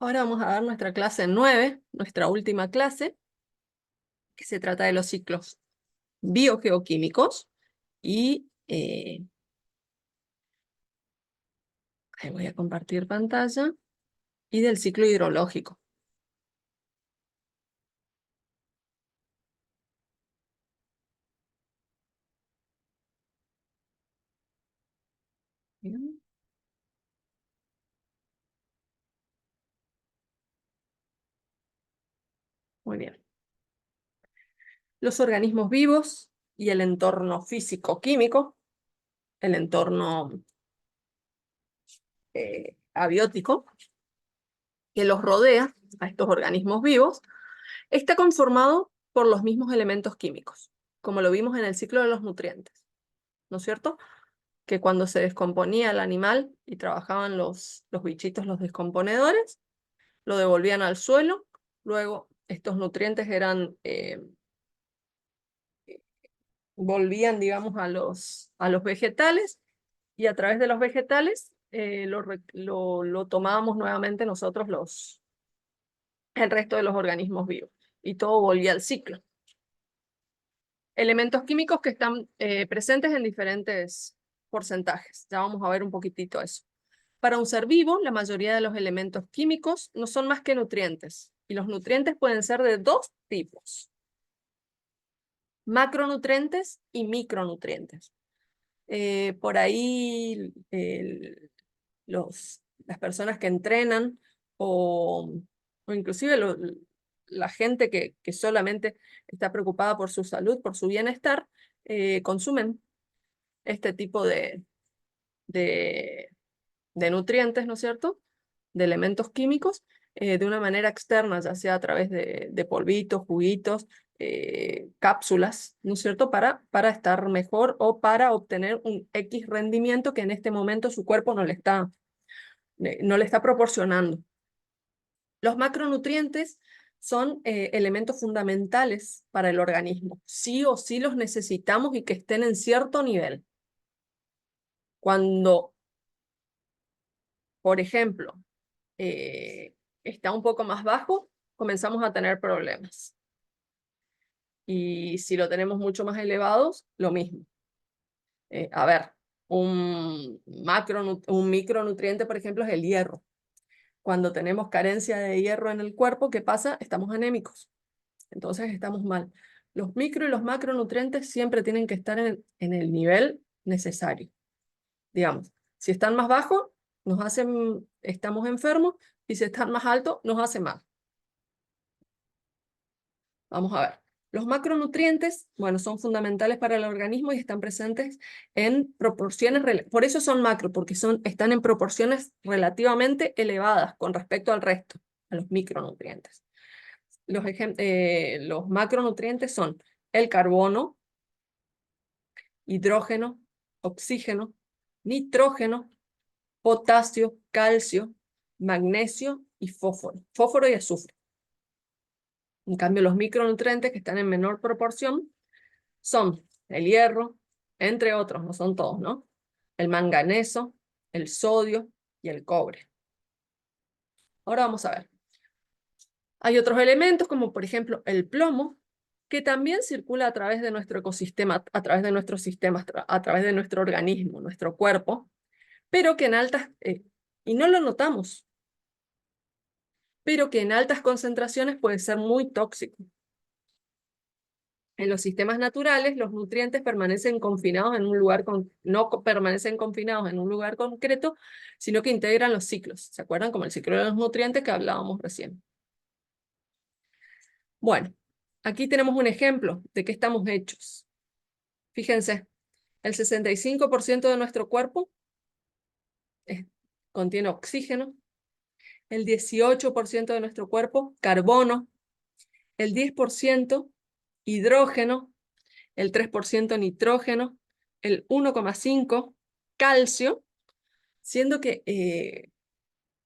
Ahora vamos a dar nuestra clase 9, nuestra última clase, que se trata de los ciclos biogeoquímicos y ahí voy a compartir pantalla, y del ciclo hidrológico. Bien. Muy bien. Los organismos vivos y el entorno físico-químico, el entorno abiótico que los rodea a estos organismos vivos, está conformado por los mismos elementos químicos, como lo vimos en el ciclo de los nutrientes, ¿no es cierto? Que cuando se descomponía el animal y trabajaban los bichitos, los descomponedores, lo devolvían al suelo, luego estos nutrientes volvían, digamos, a los vegetales, y a través de los vegetales lo tomábamos nuevamente nosotros el resto de los organismos vivos, y todo volvía al ciclo. Elementos químicos que están presentes en diferentes porcentajes. Ya vamos a ver un poquitito eso. Para un ser vivo, la mayoría de los elementos químicos no son más que nutrientes, y los nutrientes pueden ser de dos tipos: macronutrientes y micronutrientes. Por ahí las personas que entrenan o inclusive la gente que solamente está preocupada por su salud, por su bienestar, consumen este tipo de, de nutrientes, ¿no es cierto?, de elementos químicos, de una manera externa, ya sea a través de polvitos, juguitos, cápsulas, ¿no es cierto?, para estar mejor o para obtener un X rendimiento que en este momento su cuerpo no le está proporcionando. Los macronutrientes son elementos fundamentales para el organismo. Sí o sí los necesitamos, y que estén en cierto nivel. Cuando, por ejemplo, está un poco más bajo, comenzamos a tener problemas. Y si lo tenemos mucho más elevados, lo mismo. A ver, un micronutriente, por ejemplo, es el hierro. Cuando tenemos carencia de hierro en el cuerpo, ¿qué pasa? Estamos anémicos. Entonces estamos mal. Los micro y los macronutrientes siempre tienen que estar en el nivel necesario. Digamos, si están más bajos, estamos enfermos, y si están más altos, nos hace mal. Vamos a ver. Los macronutrientes, bueno, son fundamentales para el organismo y están presentes en proporciones, por eso son macro, porque están en proporciones relativamente elevadas con respecto al resto, a los micronutrientes. Los macronutrientes son el carbono, hidrógeno, oxígeno, nitrógeno, potasio, calcio, magnesio y fósforo. Fósforo y azufre. En cambio, los micronutrientes, que están en menor proporción, son el hierro, entre otros, no son todos, ¿no? El manganeso, el sodio y el cobre. Ahora vamos a ver. Hay otros elementos, como por ejemplo el plomo, que también circula a través de nuestro ecosistema, a través de nuestros sistemas, a través de nuestro organismo, nuestro cuerpo, pero que y no lo notamos, pero que en altas concentraciones puede ser muy tóxico. En los sistemas naturales, los nutrientes permanecen confinados en un lugar, no permanecen confinados en un lugar concreto, sino que integran los ciclos. ¿Se acuerdan? Como el ciclo de los nutrientes que hablábamos recién. Bueno, aquí tenemos un ejemplo de qué estamos hechos. Fíjense, el 65% de nuestro cuerpo contiene oxígeno, el 18% de nuestro cuerpo carbono, el 10% hidrógeno, el 3% nitrógeno, el 1,5% calcio, siendo que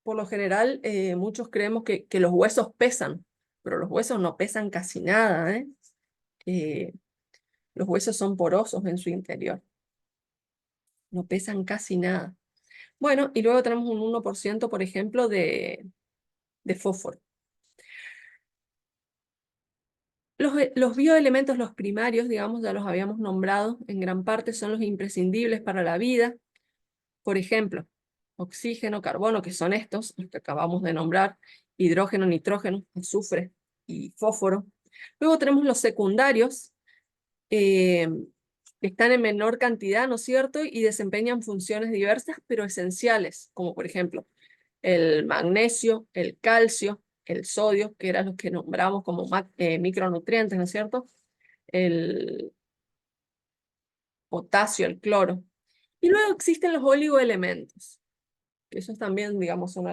por lo general muchos creemos que los huesos pesan, pero los huesos no pesan casi nada, ¿eh? Los huesos son porosos en su interior, no pesan casi nada. Bueno, y luego tenemos un 1%, por ejemplo, de fósforo. Los bioelementos, los primarios, digamos, ya los habíamos nombrado, en gran parte son los imprescindibles para la vida. Por ejemplo, oxígeno, carbono, que son estos, los que acabamos de nombrar, hidrógeno, nitrógeno, azufre y fósforo. Luego tenemos los secundarios, que están en menor cantidad, ¿no es cierto? Y desempeñan funciones diversas, pero esenciales, como por ejemplo, el magnesio, el calcio, el sodio, que eran los que nombramos como micronutrientes, ¿no es cierto? El potasio, el cloro. Y luego existen los oligoelementos, que esos también, digamos, son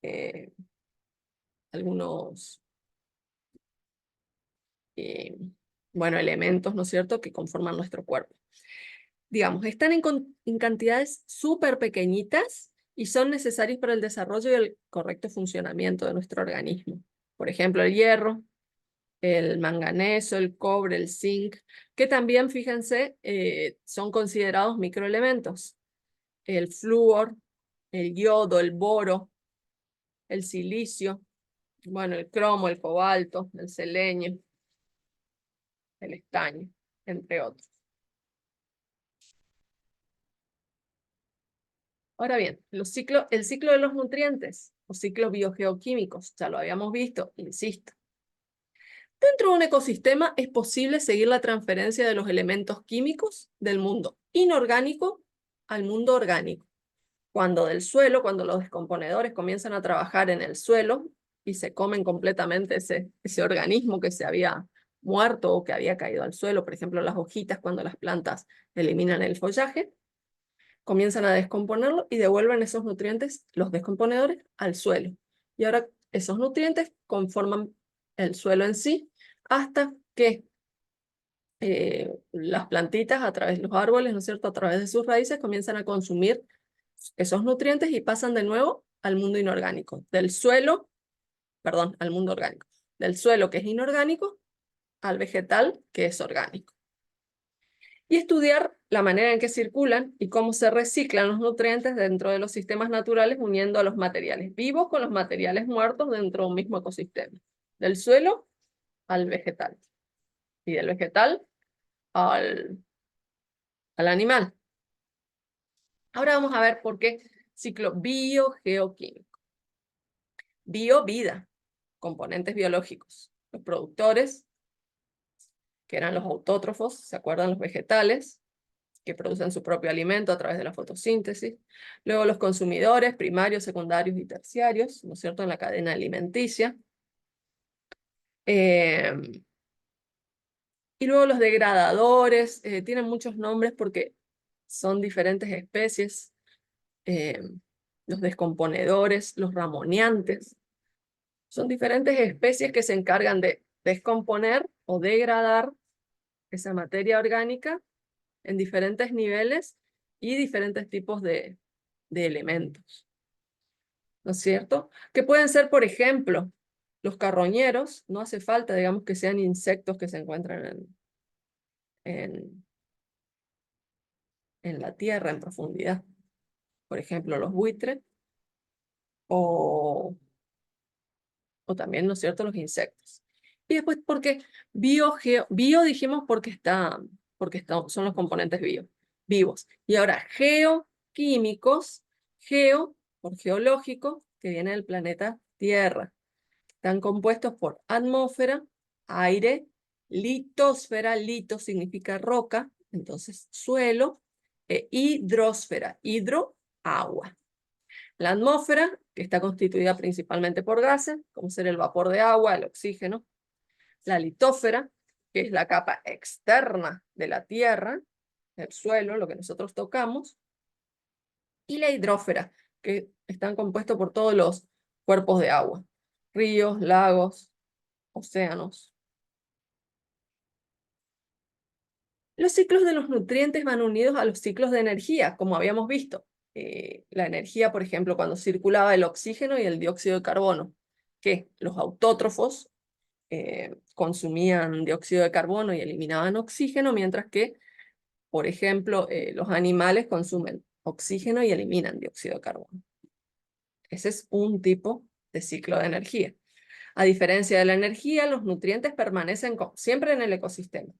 eh, algunos eh, bueno, elementos, ¿no es cierto?, que conforman nuestro cuerpo. Digamos, están en cantidades súper pequeñitas y son necesarios para el desarrollo y el correcto funcionamiento de nuestro organismo. Por ejemplo, el hierro, el manganeso, el cobre, el zinc, que también, fíjense, son considerados microelementos. El flúor, el yodo, el boro, el silicio, bueno, el cromo, el cobalto, el selenio, el estaño, entre otros. Ahora bien, el ciclo de los nutrientes, o ciclos biogeoquímicos, ya lo habíamos visto, insisto. Dentro de un ecosistema es posible seguir la transferencia de los elementos químicos del mundo inorgánico al mundo orgánico. Cuando los descomponedores comienzan a trabajar en el suelo y se comen completamente ese organismo que se había muerto o que había caído al suelo, por ejemplo, las hojitas cuando las plantas eliminan el follaje, comienzan a descomponerlo y devuelven esos nutrientes, los descomponedores, al suelo. Y ahora esos nutrientes conforman el suelo en sí hasta que las plantitas, a través de los árboles, ¿no es cierto?, a través de sus raíces, comienzan a consumir esos nutrientes y pasan de nuevo al mundo inorgánico. Del suelo, perdón, al mundo orgánico. Del suelo, que es inorgánico, al vegetal, que es orgánico. Y estudiar la manera en que circulan y cómo se reciclan los nutrientes dentro de los sistemas naturales, uniendo a los materiales vivos con los materiales muertos dentro de un mismo ecosistema. Del suelo al vegetal. Y del vegetal al animal. Ahora vamos a ver por qué ciclo biogeoquímico. Bio, vida, componentes biológicos. Los productores, que eran los autótrofos, ¿se acuerdan? Los vegetales, que producen su propio alimento a través de la fotosíntesis. Luego los consumidores, primarios, secundarios y terciarios, ¿no es cierto?, en la cadena alimenticia. Y luego los degradadores, tienen muchos nombres porque son diferentes especies. Los descomponedores, los ramoneantes, son diferentes especies que se encargan de descomponer o degradar esa materia orgánica en diferentes niveles y diferentes tipos de elementos, ¿no es cierto? Que pueden ser, por ejemplo, los carroñeros. No hace falta, digamos, que sean insectos que se encuentran en la tierra, en profundidad. Por ejemplo, los buitres o también, ¿no es cierto?, los insectos. Y después, porque bio dijimos son los componentes vivos. Y ahora, geoquímicos, geo por geológico, que viene del planeta Tierra. Están compuestos por atmósfera, aire, litosfera, lito significa roca, entonces suelo, e hidrosfera, hidro, agua. La atmósfera, que está constituida principalmente por gases, como ser el vapor de agua, el oxígeno. La litósfera, que es la capa externa de la Tierra, el suelo, lo que nosotros tocamos. Y la hidrósfera, que están compuestos por todos los cuerpos de agua. Ríos, lagos, océanos. Los ciclos de los nutrientes van unidos a los ciclos de energía, como habíamos visto. La energía, por ejemplo, cuando circulaba el oxígeno y el dióxido de carbono, que los autótrofos consumían dióxido de carbono y eliminaban oxígeno, mientras que, por ejemplo, los animales consumen oxígeno y eliminan dióxido de carbono. Ese es un tipo de ciclo de energía. A diferencia de la energía, los nutrientes permanecen siempre en el ecosistema.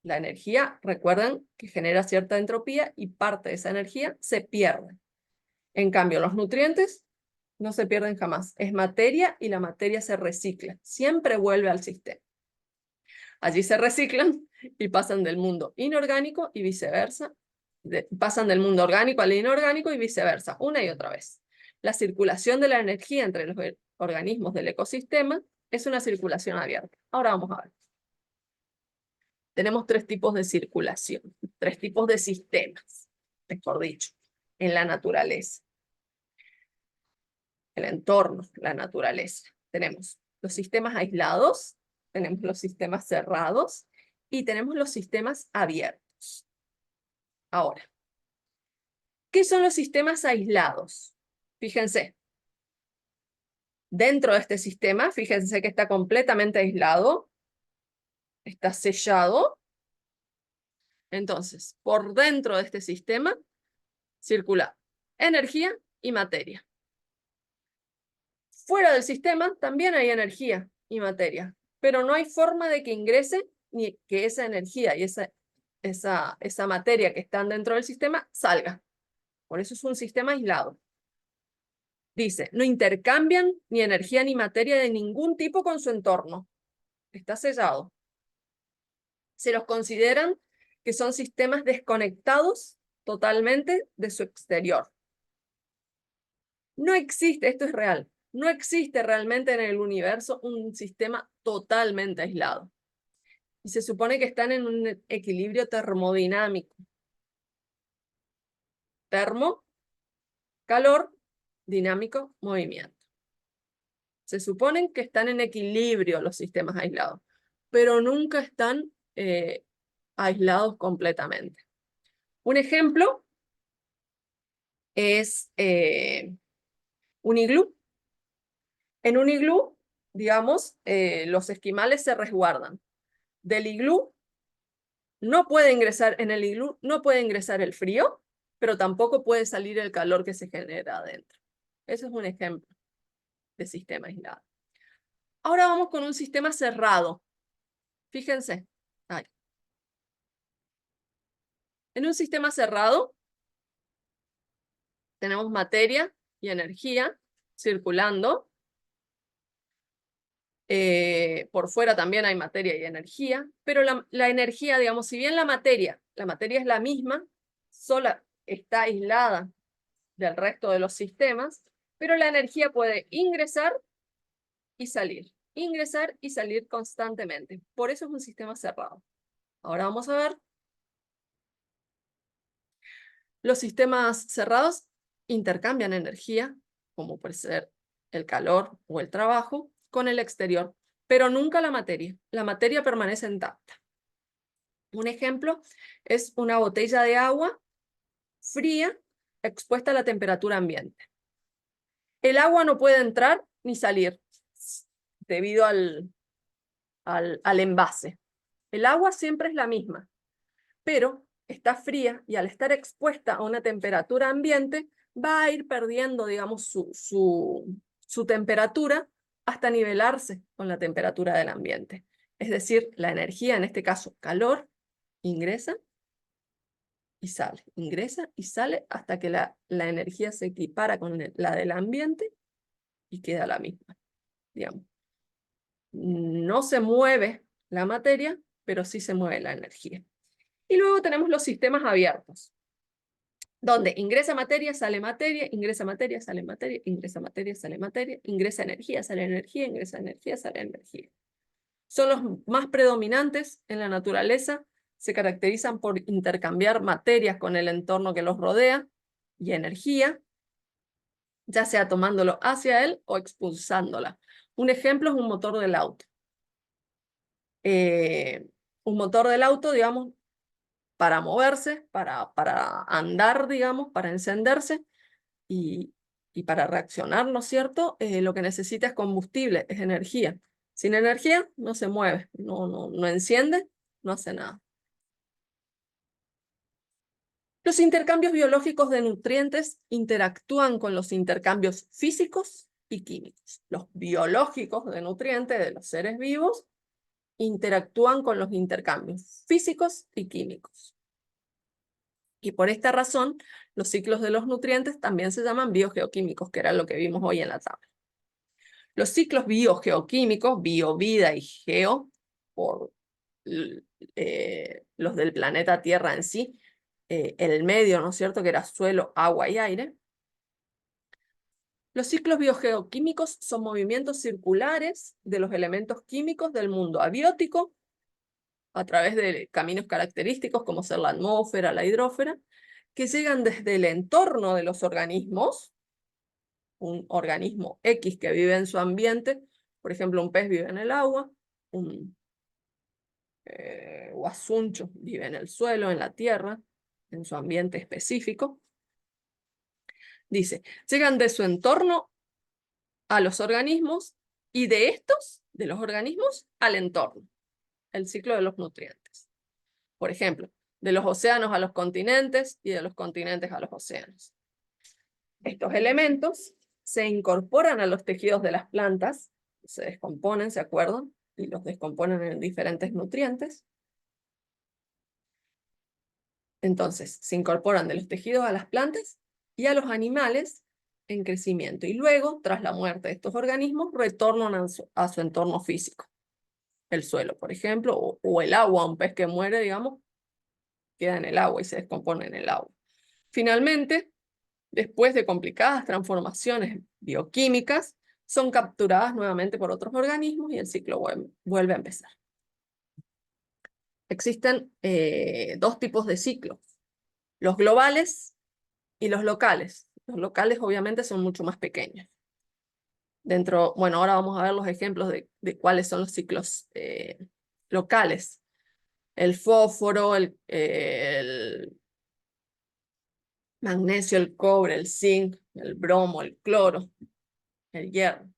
La energía, recuerden que genera cierta entropía y parte de esa energía se pierde. En cambio, los nutrientes no se pierden jamás. Es materia y la materia se recicla. Siempre vuelve al sistema. Allí se reciclan y pasan del mundo inorgánico y viceversa. Pasan del mundo orgánico al inorgánico y viceversa, una y otra vez. La circulación de la energía entre los organismos del ecosistema es una circulación abierta. Ahora vamos a ver. Tenemos tres tipos de circulación, tres tipos de sistemas, mejor dicho, en la naturaleza. El entorno, la naturaleza. Tenemos los sistemas aislados, tenemos los sistemas cerrados y tenemos los sistemas abiertos. Ahora, ¿qué son los sistemas aislados? Fíjense, dentro de este sistema, fíjense que está completamente aislado, está sellado. Entonces, por dentro de este sistema circula energía y materia. Fuera del sistema también hay energía y materia, pero no hay forma de que ingrese ni que esa energía y esa materia que están dentro del sistema salga. Por eso es un sistema aislado. Dice, no intercambian ni energía ni materia de ningún tipo con su entorno. Está sellado. Se los consideran que son sistemas desconectados totalmente de su exterior. No existe, esto es real, no existe realmente en el universo un sistema totalmente aislado. Y se supone que están en un equilibrio termodinámico. Termo, calor, dinámico, movimiento. Se suponen que están en equilibrio los sistemas aislados, pero nunca están aislados completamente. Un ejemplo es un iglú. En un iglú, digamos, los esquimales se resguardan. Del iglú no puede ingresar, en el iglú no puede ingresar el frío, pero tampoco puede salir el calor que se genera adentro. Ese es un ejemplo de sistema aislado. Ahora vamos con un sistema cerrado. Fíjense. Ay. En un sistema cerrado tenemos materia y energía circulando. Por fuera también hay materia y energía, pero la energía, digamos, si bien la materia es la misma, sola está aislada del resto de los sistemas, pero la energía puede ingresar y salir constantemente. Por eso es un sistema cerrado. Ahora vamos a ver. Los sistemas cerrados intercambian energía, como puede ser el calor o el trabajo, con el exterior, pero nunca la materia. La materia permanece intacta. Un ejemplo es una botella de agua fría expuesta a la temperatura ambiente. El agua no puede entrar ni salir debido al envase. El agua siempre es la misma, pero está fría y al estar expuesta a una temperatura ambiente va a ir perdiendo, digamos, su temperatura hasta nivelarse con la temperatura del ambiente. Es decir, la energía, en este caso calor, ingresa y sale, ingresa y sale hasta que la energía se equipara con la del ambiente y queda la misma, digamos. No se mueve la materia, pero sí se mueve la energía. Y luego tenemos los sistemas abiertos, donde ingresa materia, sale materia, ingresa materia, sale materia, ingresa materia, sale materia, ingresa energía, sale energía, ingresa energía, sale energía. Son los más predominantes en la naturaleza, se caracterizan por intercambiar materias con el entorno que los rodea y energía, ya sea tomándolo hacia él o expulsándola. Un ejemplo es un motor del auto. Un motor del auto, digamos, para moverse, para andar, digamos, para encenderse y para reaccionar, ¿no es cierto? Lo que necesita es combustible, es energía. Sin energía no se mueve, no enciende, no hace nada. Los intercambios biológicos de nutrientes interactúan con los intercambios físicos y químicos. Los biológicos de nutrientes de los seres vivos interactúan con los intercambios físicos y químicos. Y por esta razón, los ciclos de los nutrientes también se llaman biogeoquímicos, que era lo que vimos hoy en la tabla. Los ciclos biogeoquímicos, bio, vida y geo, por los del planeta Tierra en sí, el medio, ¿no es cierto?, que era suelo, agua y aire. Los ciclos biogeoquímicos son movimientos circulares de los elementos químicos del mundo abiótico a través de caminos característicos como ser la atmósfera, la hidrósfera, que llegan desde el entorno de los organismos, un organismo X que vive en su ambiente, por ejemplo, un pez vive en el agua, un guasuncho vive en el suelo, en la tierra, en su ambiente específico. Dice, llegan de su entorno a los organismos y de estos, de los organismos, al entorno, el ciclo de los nutrientes. Por ejemplo, de los océanos a los continentes y de los continentes a los océanos. Estos elementos se incorporan a los tejidos de las plantas, se descomponen, ¿se acuerdan? Y los descomponen en diferentes nutrientes. Entonces, se incorporan de los tejidos a las plantas y a los animales en crecimiento. Y luego, tras la muerte de estos organismos, retornan a su entorno físico. El suelo, por ejemplo, o el agua, un pez que muere, digamos, queda en el agua y se descompone en el agua. Finalmente, después de complicadas transformaciones bioquímicas, son capturadas nuevamente por otros organismos y el ciclo vuelve a empezar. Existen dos tipos de ciclos, los globales y los locales. Los locales obviamente son mucho más pequeños. Bueno, ahora vamos a ver los ejemplos de cuáles son los ciclos locales. El fósforo, el magnesio, el cobre, el zinc, el bromo, el cloro, el hierro.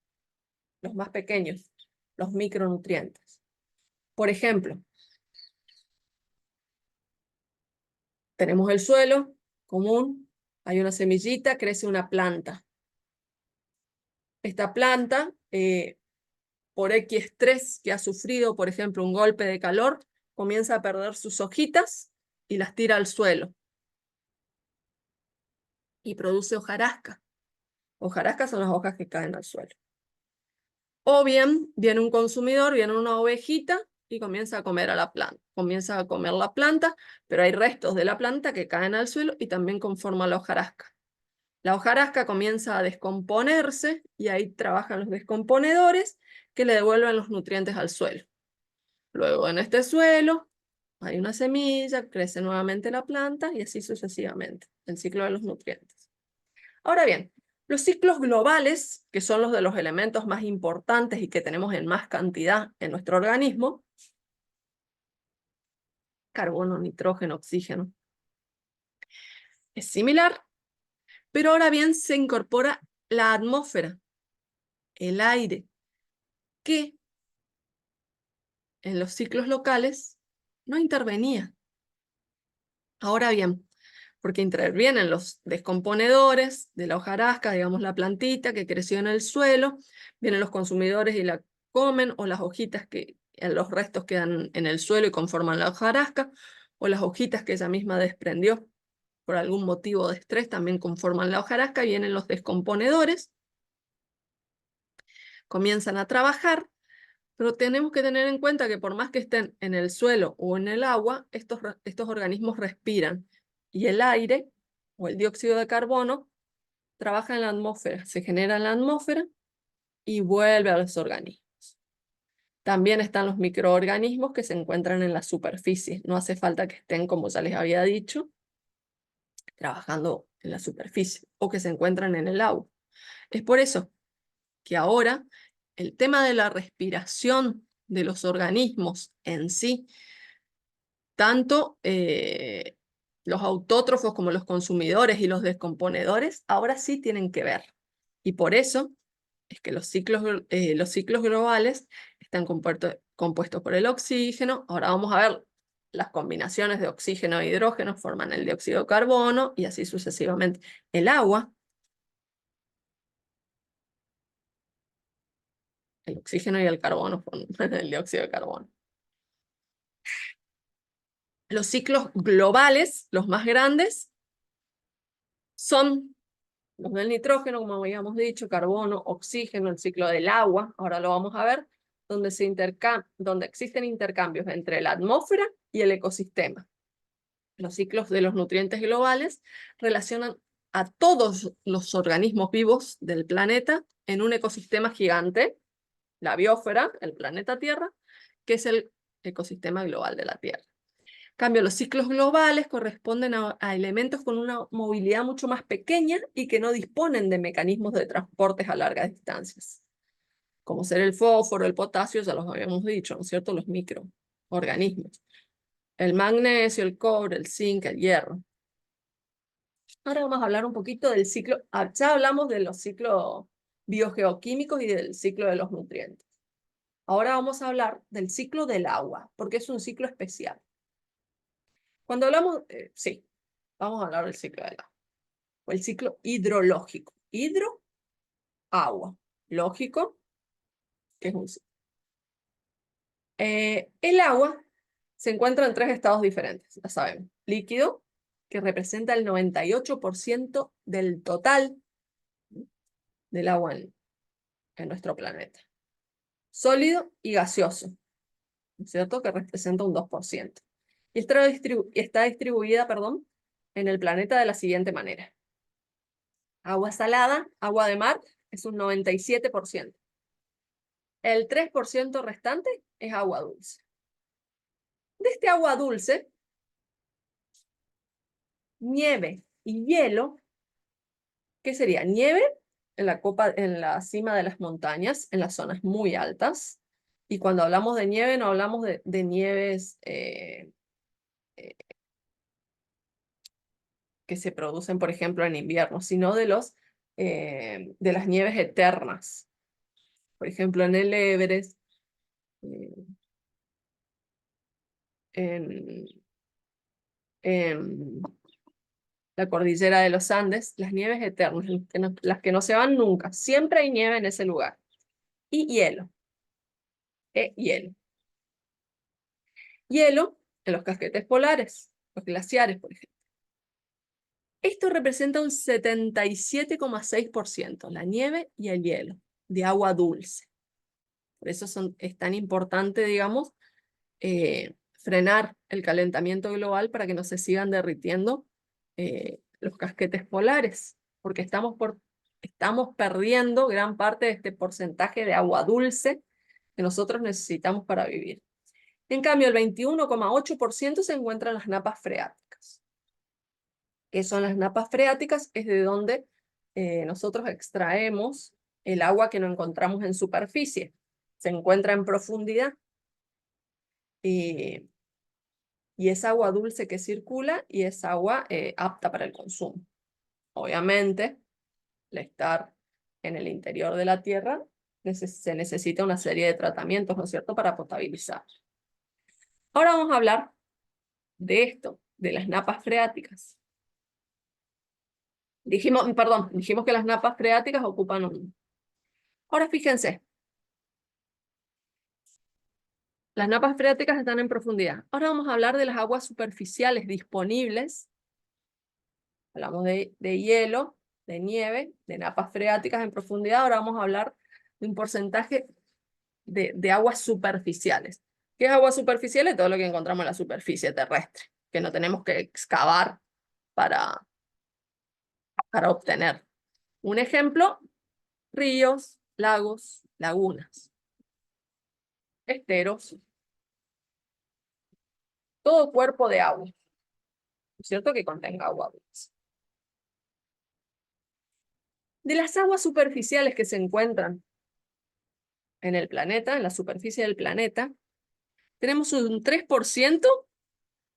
Los más pequeños, los micronutrientes. Por ejemplo, tenemos el suelo común, hay una semillita, crece una planta. Esta planta, por X estrés que ha sufrido, por ejemplo, un golpe de calor, comienza a perder sus hojitas y las tira al suelo. Y produce hojarasca. Hojarasca son las hojas que caen al suelo. O bien, viene un consumidor, viene una ovejita y comienza a comer a la planta. Comienza a comer la planta, pero hay restos de la planta que caen al suelo y también conforman la hojarasca. La hojarasca comienza a descomponerse y ahí trabajan los descomponedores que le devuelven los nutrientes al suelo. Luego en este suelo hay una semilla, crece nuevamente la planta y así sucesivamente, el ciclo de los nutrientes. Ahora bien, los ciclos globales, que son los de los elementos más importantes y que tenemos en más cantidad en nuestro organismo, carbono, nitrógeno, oxígeno, es similar, pero ahora bien se incorpora la atmósfera, el aire, que en los ciclos locales no intervenía. Ahora bien, porque intervienen los descomponedores de la hojarasca, digamos la plantita que creció en el suelo, vienen los consumidores y la comen, o las hojitas que los restos quedan en el suelo y conforman la hojarasca, o las hojitas que ella misma desprendió por algún motivo de estrés también conforman la hojarasca, vienen los descomponedores, comienzan a trabajar, pero tenemos que tener en cuenta que por más que estén en el suelo o en el agua, estos organismos respiran, y el aire o el dióxido de carbono trabaja en la atmósfera, se genera en la atmósfera y vuelve a los organismos. También están los microorganismos que se encuentran en la superficie. No hace falta que estén, como ya les había dicho, trabajando en la superficie o que se encuentran en el agua. Es por eso que ahora el tema de la respiración de los organismos en sí, tanto los autótrofos como los consumidores y los descomponedores, ahora sí tienen que ver. Y por eso es que los ciclos globales están compuestos por el oxígeno. Ahora vamos a ver las combinaciones de oxígeno e hidrógeno forman el dióxido de carbono y así sucesivamente. El agua El oxígeno y el carbono con el dióxido de carbono. Los ciclos globales, los más grandes, son los del nitrógeno, como habíamos dicho, carbono, oxígeno, el ciclo del agua, ahora lo vamos a ver, donde existen intercambios entre la atmósfera y el ecosistema. Los ciclos de los nutrientes globales relacionan a todos los organismos vivos del planeta en un ecosistema gigante, la biosfera, el planeta Tierra, que es el ecosistema global de la Tierra. En cambio, los ciclos globales corresponden a elementos con una movilidad mucho más pequeña y que no disponen de mecanismos de transportes a largas distancias, como ser el fósforo, el potasio, ya los habíamos dicho, ¿no es cierto? Los microorganismos. El magnesio, el cobre, el zinc, el hierro. Ahora vamos a hablar un poquito del ciclo, ya hablamos de los ciclos biogeoquímicos y del ciclo de los nutrientes. Ahora vamos a hablar del ciclo del agua, porque es un ciclo especial. Cuando hablamos, sí, vamos a hablar del ciclo del agua, o el ciclo hidrológico. Hidro, agua. Lógico, que es un ciclo. El agua se encuentra en 3 estados diferentes, ya sabemos. Líquido, que representa el 98% del total del agua en nuestro planeta. Sólido y gaseoso, ¿no es cierto? Que representa un 2%. Y está distribuida, en el planeta de la siguiente manera. Agua salada, agua de mar, es un 97%. El 3% restante es agua dulce. De este agua dulce, nieve y hielo, ¿qué sería? Nieve en la cima de las montañas, en las zonas muy altas. Y cuando hablamos de nieve, no hablamos de nieves que se producen, por ejemplo, en invierno, sino de las nieves eternas. Por ejemplo, en el Everest, eh, en, en la cordillera de los Andes, las nieves eternas, las que no se van nunca. Siempre hay nieve en ese lugar. Y hielo. Hielo. Hielo en los casquetes polares, los glaciares, por ejemplo. Esto representa un 77,6%, la nieve y el hielo, de agua dulce. Por eso es tan importante, digamos, frenar el calentamiento global para que no se sigan derritiendo los casquetes polares, porque estamos perdiendo gran parte de este porcentaje de agua dulce que nosotros necesitamos para vivir. En cambio, el 21,8% se encuentran las napas freáticas. ¿Qué son las napas freáticas? Es de donde nosotros extraemos el agua que no encontramos en superficie. Se encuentra en profundidad. Y es agua dulce que circula y es agua apta para el consumo. Obviamente, al estar en el interior de la tierra, se necesita una serie de tratamientos, ¿no es cierto?, para potabilizar. Ahora vamos a hablar de esto, de las napas freáticas. Dijimos que las napas freáticas ocupan un... Ahora fíjense, las napas freáticas están en profundidad. Ahora vamos a hablar de las aguas superficiales disponibles. Hablamos de hielo, de nieve, de napas freáticas en profundidad. Ahora vamos a hablar de un porcentaje de aguas superficiales. ¿Qué es aguas superficiales? Todo lo que encontramos en la superficie terrestre, que no tenemos que excavar para obtener. Un ejemplo, ríos, lagos, lagunas, esteros, todo cuerpo de agua, ¿es cierto?, que contenga agua dulce. De las aguas superficiales que se encuentran en el planeta, en la superficie del planeta, tenemos un 3%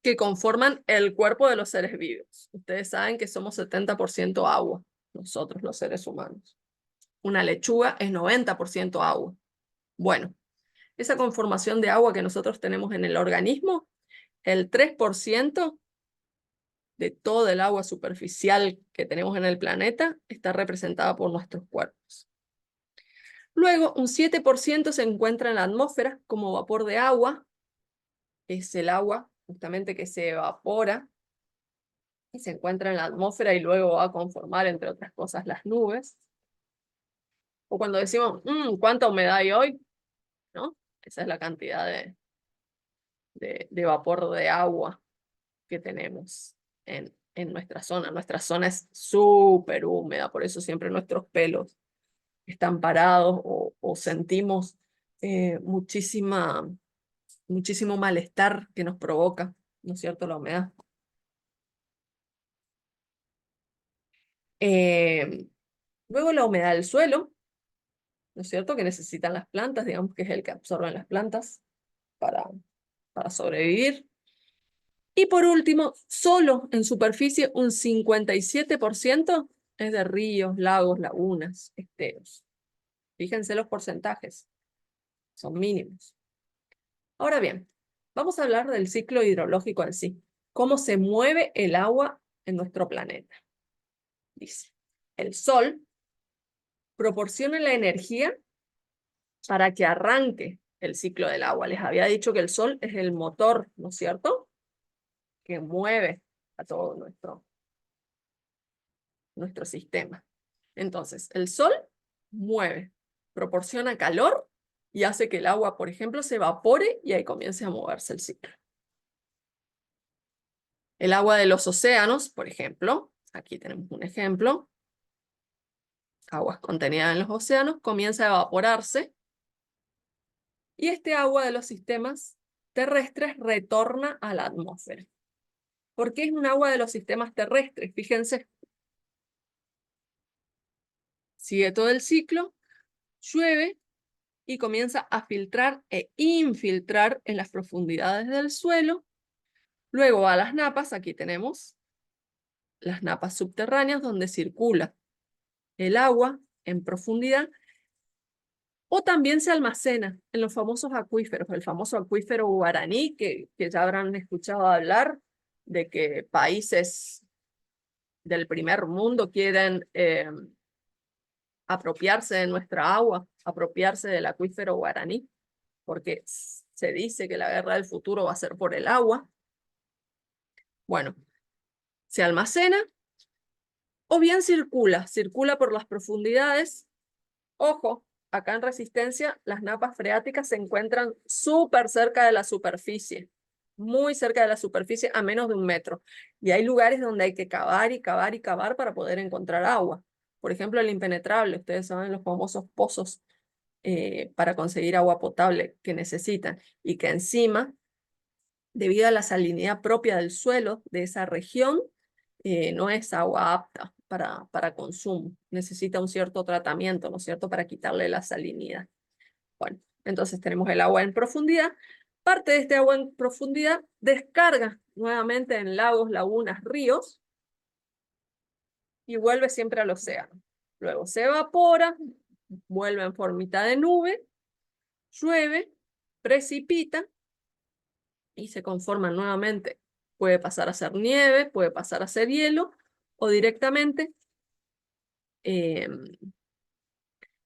que conforman el cuerpo de los seres vivos. Ustedes saben que somos 70% agua, nosotros los seres humanos. Una lechuga es 90% agua. Bueno, esa conformación de agua que nosotros tenemos en el organismo, el 3% de todo el agua superficial que tenemos en el planeta está representada por nuestros cuerpos. Luego, un 7% se encuentra en la atmósfera como vapor de agua. Es el agua justamente que se evapora y se encuentra en la atmósfera y luego va a conformar, entre otras cosas, las nubes. O cuando decimos, ¿cuánta humedad hay hoy? ¿No? Esa es la cantidad de vapor de agua que tenemos en nuestra zona. Nuestra zona es súper húmeda, por eso siempre nuestros pelos están parados o sentimos muchísimo malestar que nos provoca, ¿no es cierto?, la humedad. Luego la humedad del suelo, ¿no es cierto?, que necesitan las plantas, digamos que es el que absorben las plantas para sobrevivir. Y por último, solo en superficie un 57% es de ríos, lagos, lagunas, esteros. Fíjense los porcentajes, son mínimos. Ahora bien, vamos a hablar del ciclo hidrológico en sí. ¿Cómo se mueve el agua en nuestro planeta? Dice, el Sol proporciona la energía para que arranque el ciclo del agua. Les había dicho que el Sol es el motor, ¿no es cierto?, que mueve a todo nuestro sistema. Entonces, el Sol mueve, proporciona calor y hace que el agua, por ejemplo, se evapore y ahí comience a moverse el ciclo. El agua de los océanos, por ejemplo, aquí tenemos un ejemplo, aguas contenidas en los océanos, comienza a evaporarse y este agua de los sistemas terrestres retorna a la atmósfera. ¿Por qué es un agua de los sistemas terrestres? Fíjense, sigue todo el ciclo, llueve y comienza a filtrar e infiltrar en las profundidades del suelo. Luego va a las napas, aquí tenemos las napas subterráneas donde circula el agua en profundidad, o también se almacena en los famosos acuíferos, el famoso acuífero guaraní, que ya habrán escuchado hablar de que países del primer mundo quieren apropiarse de nuestra agua, apropiarse del acuífero guaraní, porque se dice que la guerra del futuro va a ser por el agua. Bueno, se almacena o bien circula por las profundidades. Ojo, acá en Resistencia las napas freáticas se encuentran súper cerca de la superficie, muy cerca de la superficie, a menos de 1 metro. Y hay lugares donde hay que cavar y cavar y cavar para poder encontrar agua. Por ejemplo, el Impenetrable, ustedes saben los famosos pozos para conseguir agua potable que necesitan y que encima, debido a la salinidad propia del suelo de esa región, no es agua apta para consumo. Necesita un cierto tratamiento, ¿no es cierto?, para quitarle la salinidad. Bueno, entonces tenemos el agua en profundidad. Parte de este agua en profundidad descarga nuevamente en lagos, lagunas, ríos y vuelve siempre al océano. Luego se evapora, vuelve en formita de nube, llueve, precipita y se conforma nuevamente. Puede pasar a ser nieve, puede pasar a ser hielo o directamente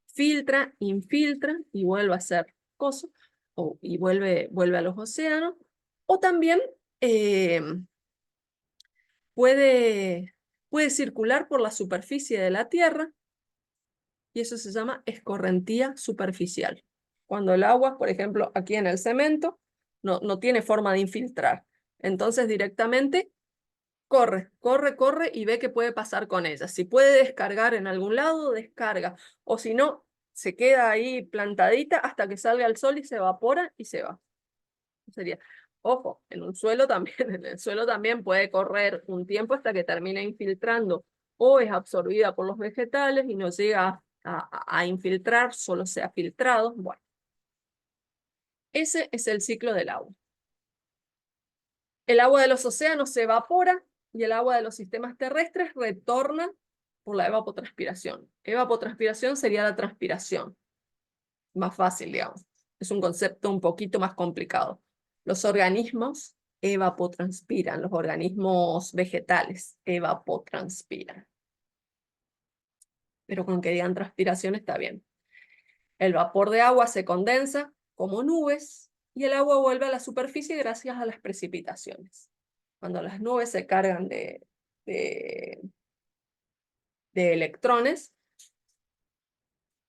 filtra, infiltra y vuelve a ser coso y vuelve a los océanos. O también puede circular por la superficie de la Tierra y eso se llama escorrentía superficial. Cuando el agua, por ejemplo, aquí en el cemento, no tiene forma de infiltrar. Entonces directamente corre y ve qué puede pasar con ella. Si puede descargar en algún lado, descarga. O si no, se queda ahí plantadita hasta que salga el sol y se evapora y se va. Sería, ojo, en un suelo también, en el suelo también puede correr un tiempo hasta que termine infiltrando o es absorbida por los vegetales y no llega a infiltrar, solo se ha filtrado. Bueno, ese es el ciclo del agua. El agua de los océanos se evapora y el agua de los sistemas terrestres retorna por la evapotranspiración. Evapotranspiración sería la transpiración. Más fácil, digamos. Es un concepto un poquito más complicado. Los organismos evapotranspiran, los organismos vegetales evapotranspiran. Pero con que digan transpiración está bien. El vapor de agua se condensa como nubes y el agua vuelve a la superficie gracias a las precipitaciones. Cuando las nubes se cargan de electrones,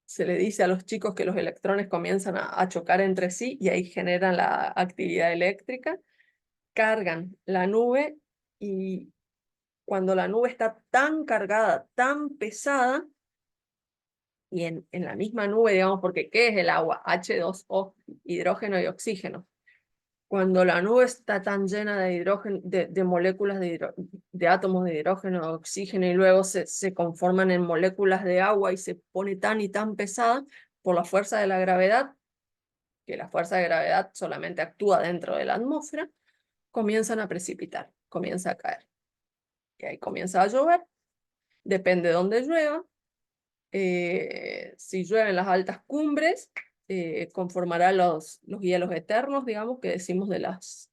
se le dice a los chicos que los electrones comienzan a chocar entre sí y ahí generan la actividad eléctrica, cargan la nube y cuando la nube está tan cargada, tan pesada, y en la misma nube, digamos, porque ¿qué es el agua? H2O, hidrógeno y oxígeno. Cuando la nube está tan llena de hidrógeno, de moléculas de átomos de hidrógeno, de oxígeno, y luego se conforman en moléculas de agua y se pone tan y tan pesada por la fuerza de la gravedad, que la fuerza de gravedad solamente actúa dentro de la atmósfera, comienzan a precipitar, comienza a caer. Y ahí comienza a llover, depende de dónde llueva. Si llueve en las altas cumbres, conformará los hielos eternos, digamos, que decimos de las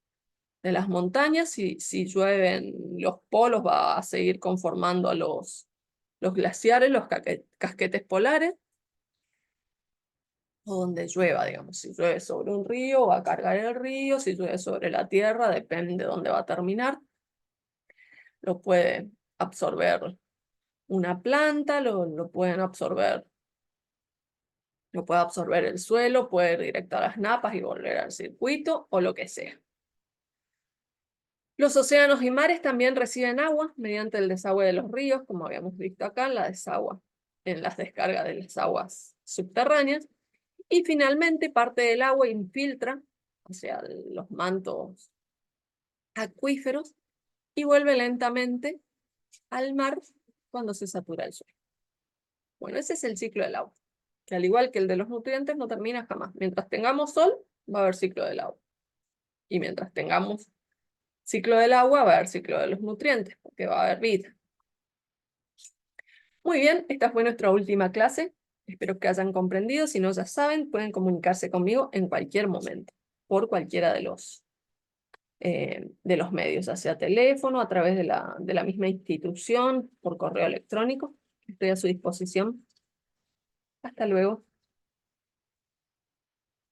montañas. Si llueve en los polos, va a seguir conformando a los glaciares, los casquetes polares, o donde llueva, digamos. Si llueve sobre un río, va a cargar el río. Si llueve sobre la tierra, depende de dónde va a terminar. Lo puede absorber una planta, lo pueden absorber. Lo puede absorber el suelo, puede ir directo a las napas y volver al circuito o lo que sea. Los océanos y mares también reciben agua mediante el desagüe de los ríos, como habíamos visto acá, en las descargas de las aguas subterráneas. Y finalmente parte del agua infiltra, o sea, los mantos acuíferos, y vuelve lentamente al mar cuando se satura el suelo. Bueno, ese es el ciclo del agua, que al igual que el de los nutrientes no termina jamás. Mientras tengamos sol, va a haber ciclo del agua. Y mientras tengamos ciclo del agua, va a haber ciclo de los nutrientes, porque va a haber vida. Muy bien, esta fue nuestra última clase. Espero que hayan comprendido. Si no, ya saben, pueden comunicarse conmigo en cualquier momento, por cualquiera de los medios, ya sea teléfono, a través de la misma institución, por correo electrónico. Estoy a su disposición. Hasta luego.